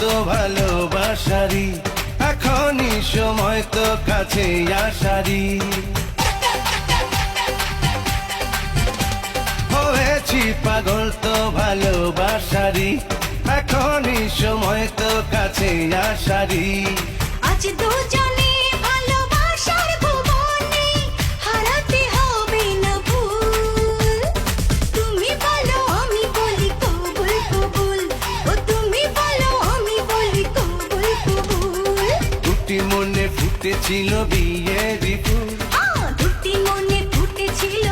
তো ভালোবাসারি, এখনই সময় তো কাছে আসারি। হয়েছি পাগল তো ভালোবাসারি, এখনই সময় তো কাছে আসারি। আজ দুজনে ভালোবাসার ভুবনে, হারাতে হবে না ভুল। তুমি বলো আমি বলি কবুল কবুল, ও তুমি বলো আমি বলি কবুল কবুল। দুটি মনে ফুটেছিল বিয়ের ফুল, দুটি মনে ফুটেছিল